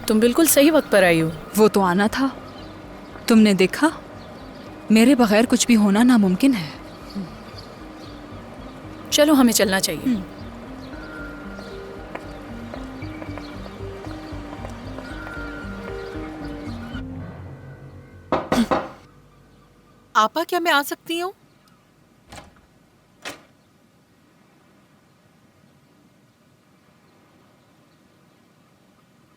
तुम बिल्कुल सही वक्त पर आई हो। वो तो आना था। तुमने देखा, मेरे बगैर कुछ भी होना नामुमकिन है। चलो, हमें चलना चाहिए। आपा, क्या मैं आ सकती हूँ?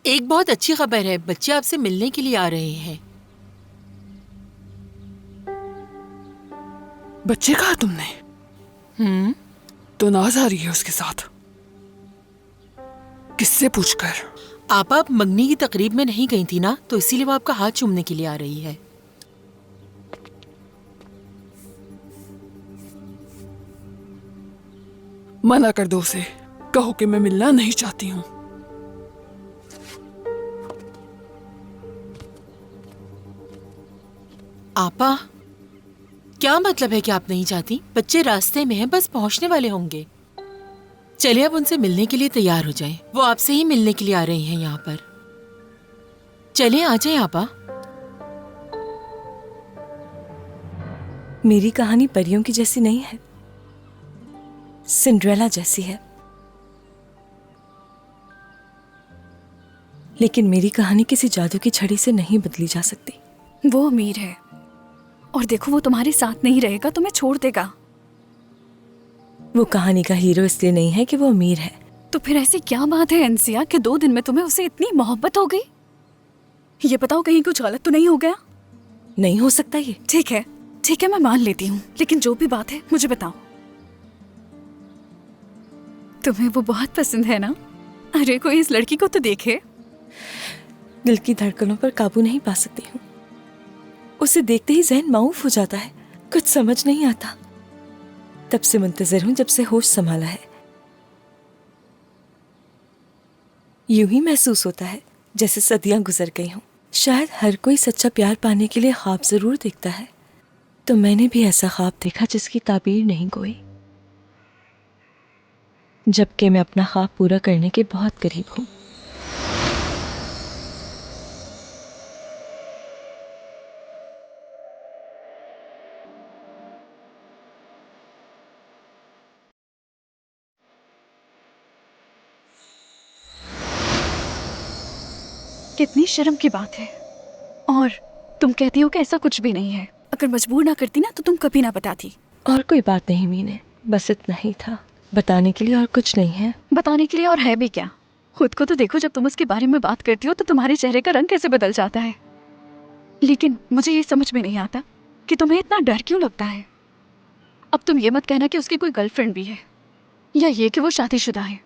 एक बहुत अच्छी खबर है, बच्चे आपसे मिलने के लिए आ रहे हैं। बच्चे कहा तुमने? तो नाज आ रही है उसके साथ। किससे पूछकर? आप मंगनी की तकरीब में नहीं गई थी ना, तो इसीलिए वो आपका हाथ चूमने के लिए आ रही है। मना कर दो उसे, कहो कि मैं मिलना नहीं चाहती हूँ। आपा, क्या मतलब है कि आप नहीं चाहती? बच्चे रास्ते में हैं, बस पहुंचने वाले होंगे। चलिए अब उनसे मिलने के लिए तैयार हो जाएं। वो आपसे ही मिलने के लिए आ रही हैं यहाँ पर। चलिए आ जाएं आपा। मेरी कहानी परियों की जैसी नहीं है, सिंड्रेला जैसी है। लेकिन मेरी कहानी किसी जादू की छड़ी से नहीं बदली जा सकती। वो अमीर है, और देखो वो तुम्हारे साथ नहीं रहेगा, तुम्हें छोड़ देगा। वो कहानी का हीरो इसलिए नहीं है कि वो अमीर है। तो फिर ऐसी क्या बात है अंसिया कि 2 दिन में तुम्हें उससे इतनी मोहब्बत हो गई? ये बताओ, कहीं कुछ गलत तो नहीं हो गया? नहीं हो सकता ये। ठीक है, ठीक है, मैं मान लेती हूँ, लेकिन जो भी बात है मुझे बताओ। तुम्हें वो बहुत पसंद है ना? अरे कोई इस लड़की को तो देखे। दिल की धड़कनों पर काबू नहीं पा सकती हूँ। उसे देखते ही ज़हन माऊफ हो जाता है, कुछ समझ नहीं आता। तब से मुंतज़िर हूँ जब से होश संभाला है। यूं ही महसूस होता है जैसे सदियां गुजर गई हों। शायद हर कोई सच्चा प्यार पाने के लिए ख्वाब जरूर देखता है, तो मैंने भी ऐसा ख्वाब देखा जिसकी ताबीर नहीं कोई, जबकि मैं अपना ख्वाब पूरा करने के बहुत करीब हूँ। कितनी शर्म की बात है। और तुम कहती हो कि ऐसा कुछ भी नहीं है। अगर मजबूर ना करती ना तो तुम कभी ना बताती। और कोई बात नहीं मीने, बस इतना ही था। बताने के लिए और कुछ नहीं है। बताने के लिए और है भी क्या? खुद को तो देखो, जब तुम उसके बारे में बात करती हो तो तुम्हारे चेहरे का रंग कैसे बदल जाता है। लेकिन मुझे ये समझ में नहीं आता कि तुम्हें इतना डर क्यों लगता है। अब तुम ये मत कहना कि उसकी कोई गर्लफ्रेंड भी है, या ये कि वो शादीशुदा है।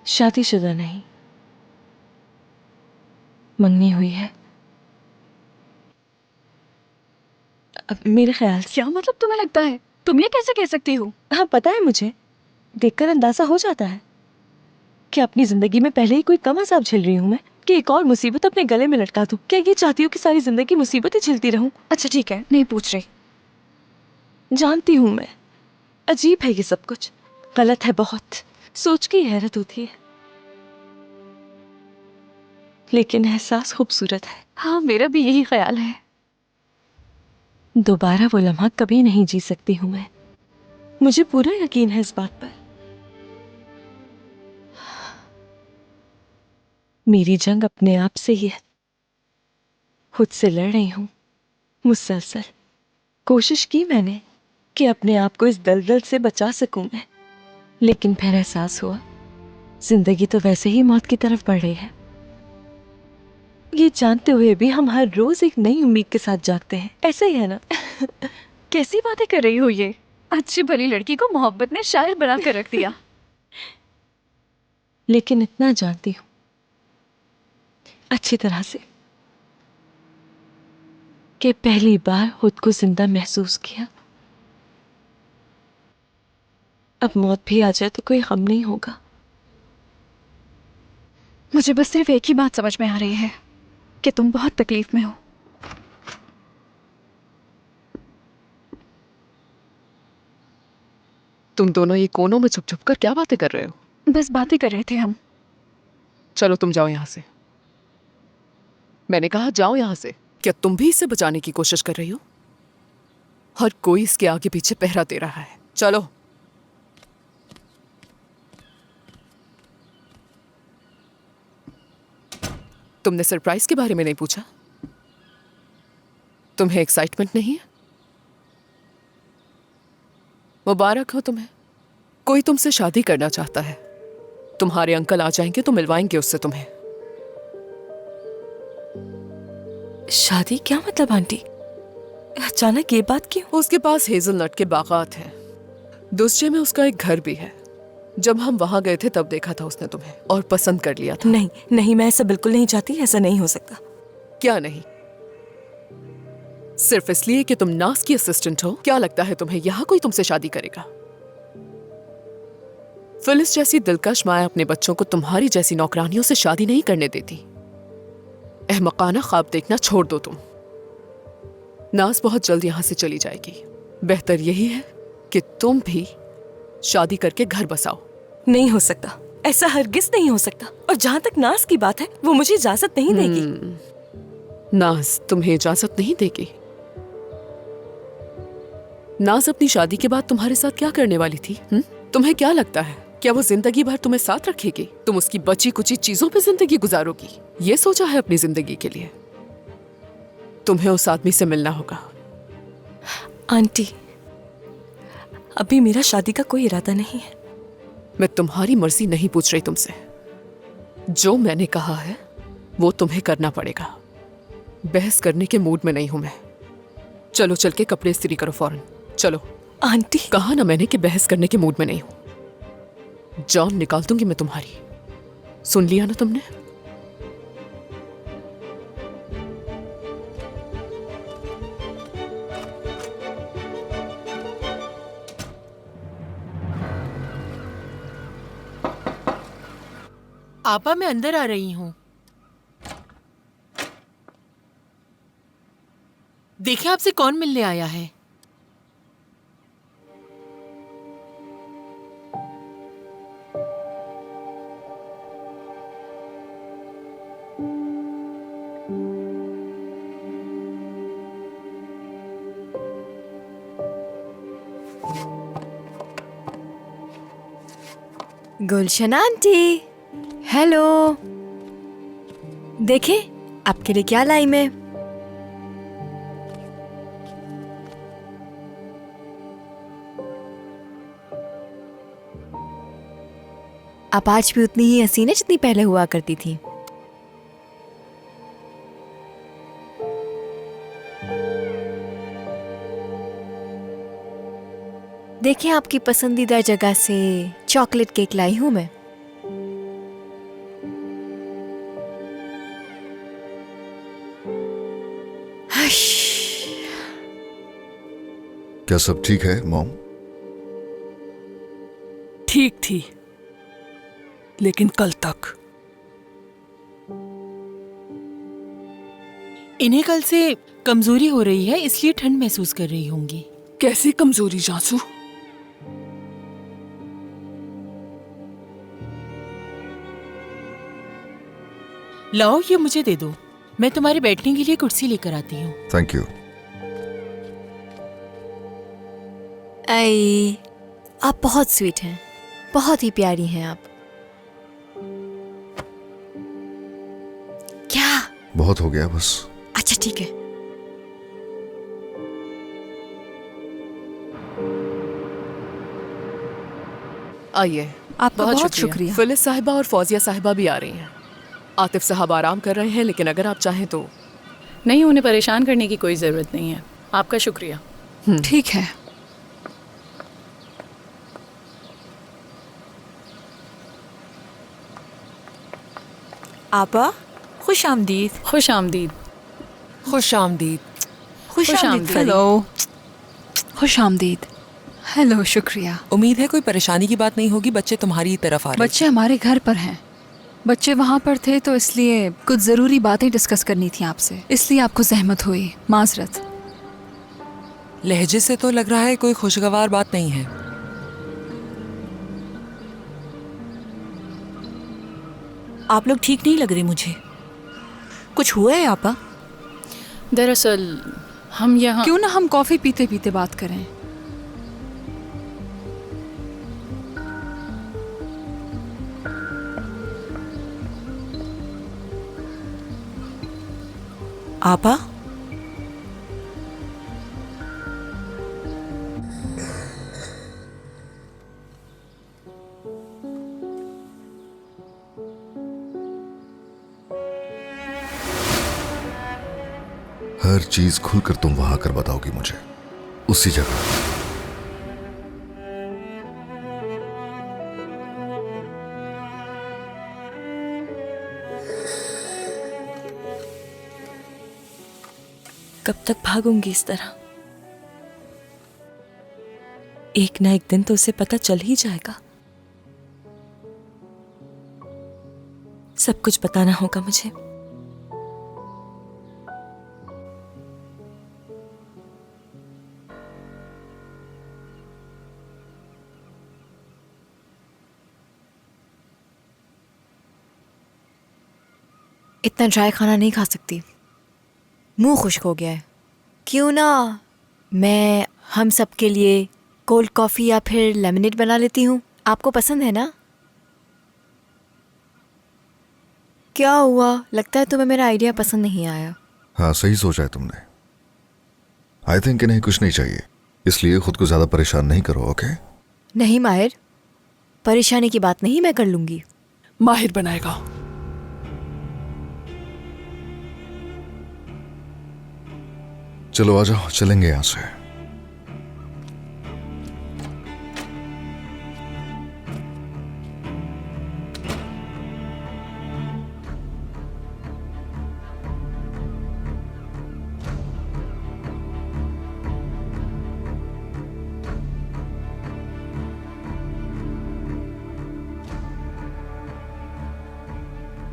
शादीशुदा नहीं, मंगनी हुई है। अब मेरे ख्याल से। क्या मतलब तुम्हें लगता है? तुम ये कैसे कह सकती हो? हाँ पता है, मुझे देखकर अंदाजा हो जाता है कि अपनी जिंदगी में पहले ही कोई कम अज़ाब झेल रही हूँ मैं, कि एक और मुसीबत अपने गले में लटका दूं। क्या ये चाहती हूँ कि सारी जिंदगी मुसीबतें झेलती रहूं? अच्छा ठीक है, नहीं पूछ रही। जानती हूँ मैं, अजीब है ये सब कुछ, गलत है बहुत, सोच के हैरत होती है, लेकिन एहसास खूबसूरत है। हाँ मेरा भी यही ख्याल है। दोबारा वो लम्हा कभी नहीं जी सकती हूँ मैं, मुझे पूरा यकीन है इस बात पर। मेरी जंग अपने आप से ही है, खुद से लड़ रही हूँ मुसलसल। कोशिश की मैंने कि अपने आप को इस दलदल से बचा सकूं मैं, लेकिन फिर एहसास हुआ जिंदगी तो वैसे ही मौत की तरफ बढ़ रही है। ये जानते हुए भी हम हर रोज एक नई उम्मीद के साथ जागते हैं, ऐसा ही है ना? कैसी बातें कर रही हो ये? अच्छी भली लड़की को मोहब्बत ने शायर बना कर रख दिया। लेकिन इतना जानती हूँ अच्छी तरह से कि पहली बार खुद को जिंदा महसूस किया। अब मौत भी आ जाए तो कोई गम नहीं होगा। मुझे बस सिर्फ एक ही बात समझ में आ रही है कि तुम बहुत तकलीफ में हो। तुम दोनों ये कोनों में छुप छुप कर क्या बातें कर रहे हो? बस बातें कर रहे थे हम। चलो तुम जाओ यहाँ से। मैंने कहा जाओ यहाँ से। क्या तुम भी इसे बचाने की कोशिश कर रही हो? हर कोई इसके आगे पीछे पहरा दे रहा है। चलो। तुमने सरप्राइज के बारे में नहीं पूछा? तुम्हें एक्साइटमेंट नहीं है? मुबारक हो तुम्हें, कोई तुमसे शादी करना चाहता है। तुम्हारे अंकल आ जाएंगे तो मिलवाएंगे उससे तुम्हें। शादी? क्या मतलब आंटी, अचानक ये बात क्यों? उसके पास हेजलनट के बागात हैं। दुस्चे में उसका एक घर भी है। जब हम वहां गए थे तब देखा था उसने तुम्हें और पसंद कर लिया था। नहीं नहीं, मैं ऐसा बिल्कुल नहीं चाहती, ऐसा नहीं हो सकता। क्या नहीं? सिर्फ इसलिए कि तुम नास की असिस्टेंट हो, क्या लगता है तुम्हें यहाँ कोई तुमसे शादी करेगा? फिलिस जैसी दिलकश माया अपने बच्चों को तुम्हारी जैसी नौकरानियों से शादी नहीं करने देती। अहमकाना ख्वाब देखना छोड़ दो तुम। नास बहुत जल्द यहां से चली जाएगी। बेहतर यही है कि तुम भी शादी करके घर बसाओ। नहीं हो सकता, ऐसा हरगिज नहीं हो सकता। और जहां तक नास की बात है, वो मुझे इजाजत नहीं देगी। नाज तुम्हें इजाजत नहीं देगी? नाज अपनी शादी के बाद तुम्हारे साथ क्या करने वाली थी? तुम्हें क्या लगता है, क्या वो जिंदगी भर तुम्हें साथ रखेगी? तुम उसकी बची कुची चीजों पे जिंदगी गुजारोगी? ये सोचा है अपनी जिंदगी के लिए? तुम्हें उस आदमी से मिलना होगा। आंटी, अभी मेरा शादी का कोई इरादा नहीं है। मैं तुम्हारी मर्जी नहीं पूछ रही तुमसे। जो मैंने कहा है वो तुम्हें करना पड़ेगा। बहस करने के मूड में नहीं हूं मैं। चलो चल के कपड़े इस्त्री करो फौरन। चलो। आंटी, कहा ना मैंने कि बहस करने के मूड में नहीं हूं। जान निकाल दूंगी मैं तुम्हारी। सुन लिया ना तुमने? आपा मैं अंदर आ रही हूँ। देखिए आपसे कौन मिलने आया है। गुलशन आंटी, हेलो। देखें आपके लिए क्या लाई मैं। आप आज भी उतनी ही हसीन है जितनी पहले हुआ करती थी। देखिए आपकी पसंदीदा जगह से चॉकलेट केक लाई हूं मैं। क्या सब ठीक है मॉम? ठीक थी, लेकिन कल तक। इन्हें कल से कमजोरी हो रही है, इसलिए ठंड महसूस कर रही होंगी। कैसी कमजोरी जांसू? लाओ ये मुझे दे दो, मैं तुम्हारे बैठने के लिए कुर्सी लेकर आती हूँ। Thank you. आई, आप बहुत स्वीट हैं, बहुत ही प्यारी हैं आप। क्या? बहुत हो गया बस। अच्छा ठीक है। आइए। आपका बहुत शुक्रिया। फिलिस साहिबा और फौजिया साहिबा भी आ रही हैं। आतिफ साहब आराम कर रहे हैं, लेकिन अगर आप चाहें तो। नहीं, उन्हें परेशान करने की कोई ज़रूरत नहीं है। आपका शुक्रिया। ठीक है। आपा खुश आमदीद। खुश आमदीद। खुश आमदीद। खुश आमदीद। हेलो, खुश आमदीद। हेलो, शुक्रिया। उम्मीद है कोई परेशानी की बात नहीं होगी। बच्चे तुम्हारी तरफ आ रहे हैं। बच्चे हमारे घर पर हैं। बच्चे वहाँ पर थे तो इसलिए कुछ ज़रूरी बातें डिस्कस करनी थी आपसे, इसलिए आपको जहमत हुई, माजरत। लहजे से तो लग रहा है कोई खुशगवार बात नहीं है। आप लोग ठीक नहीं लग रहे मुझे। कुछ हुआ है आपा? दरअसल हम यहाँ। क्यों ना हम कॉफ़ी पीते पीते बात करें। आपा हर चीज खुलकर तुम वहां कर बताओगी मुझे, उसी जगह। कब तक भागूंगी इस तरह? एक ना एक दिन तो उसे पता चल ही जाएगा। सब कुछ बताना होगा मुझे। इतना ड्राई खाना नहीं खा सकती, मुंह खुश्क हो गया है। क्यों ना मैं हम सब के लिए कोल्ड कॉफ़ी या फिर लेमनेड बना लेती हूँ। आपको पसंद है ना? क्या हुआ, लगता है तुम्हें मेरा आइडिया पसंद नहीं आया। हाँ, सही सोचा है तुमने। आई थिंक इन्हें कुछ नहीं चाहिए, इसलिए खुद को ज्यादा परेशान नहीं करो। ओके? नहीं माहिर, परेशानी की बात नहीं, मैं कर लूंगी। माहिर बनाएगा। चलो आ जाओ, चलेंगे यहां से।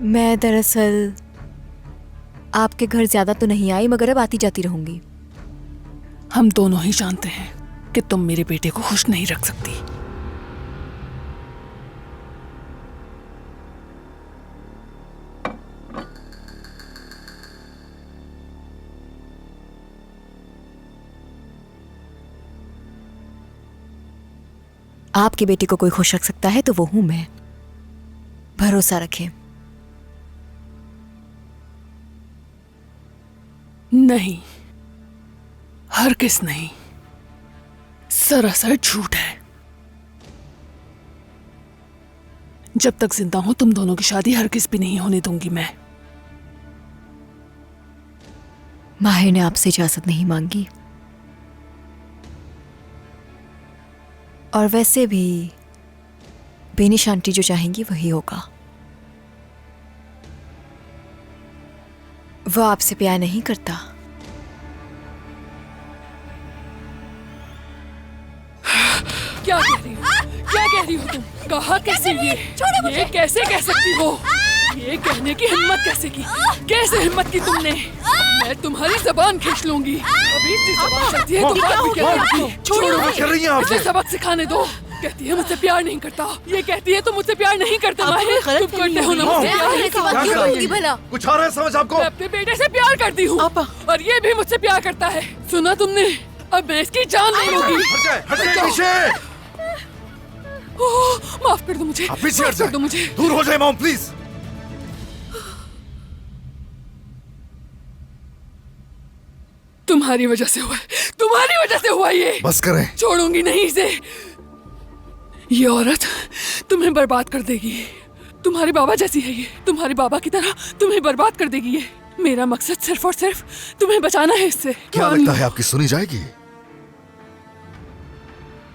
मैं दरअसल आपके घर ज्यादा तो नहीं आई, मगर अब आती जाती रहूंगी। हम दोनों ही जानते हैं कि तुम मेरे बेटे को खुश नहीं रख सकती। आपके बेटे को कोई खुश रख सकता है तो वो हूं मैं। भरोसा रखें। नहीं, हरगिज़ नहीं, सरासर झूठ है। जब तक जिंदा हूं तुम दोनों की शादी हरगिज़ भी नहीं होने दूंगी मैं। माहिर ने आपसे इजाजत नहीं मांगी, और वैसे भी बेनिश आंटी जो चाहेंगी वही होगा। वो आपसे प्यार नहीं करता। क्या कह रही हो? क्या कह रही हो तुम? कहा कैसे ये कैसे कह सकती हो? ये कहने की हिम्मत कैसे की? कैसे हिम्मत की तुमने? मैं तुम्हारी जबान खींच लूंगी। अभी इतनी जबान चलती है तो बात भी क्या करती? छोड़ो, मुझे सबक सिखाने दो। कहती है मुझसे प्यार नहीं करता। ये कहती है तुम मुझसे प्यार नहीं करते। माहिर, तुम करते हो ना मुझसे प्यार। कुछ आ रहा है समझ आपको? मैं अपने बेटे से प्यार करती हूँ और ये भी मुझसे प्यार करता है। सुना तुमने? अब मैं इसकी जान नहीं लूंगी। माफ कर दो मुझे। माफ कर दो मुझे। दूर हो जाए मॉम प्लीज। तुम्हारी वजह से हुआ, तुम्हारी वजह से हुआ ये। बस करें। छोड़ूंगी नहीं इसे। ये औरत तुम्हें बर्बाद कर देगी। तुम्हारे बाबा जैसी है ये। तुम्हारे बाबा की तरह तुम्हें बर्बाद कर देगी ये। मेरा मकसद सिर्फ और सिर्फ तुम्हें बचाना है इससे। क्या लगता है आपकी सुनी जाएगी?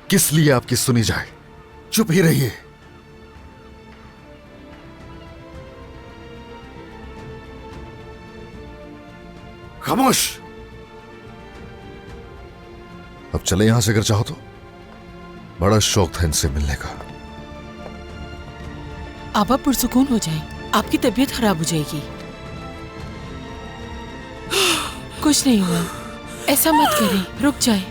किस लिए आपकी सुनी जाए? चुप ही रहिए। खामोश। अब चले यहां से अगर चाहो तो। बड़ा शौक था इनसे मिलने का। आप पुरसुकून हो जाए, आपकी तबीयत खराब हो जाएगी। कुछ नहीं हुआ, ऐसा मत करें, रुक जाए।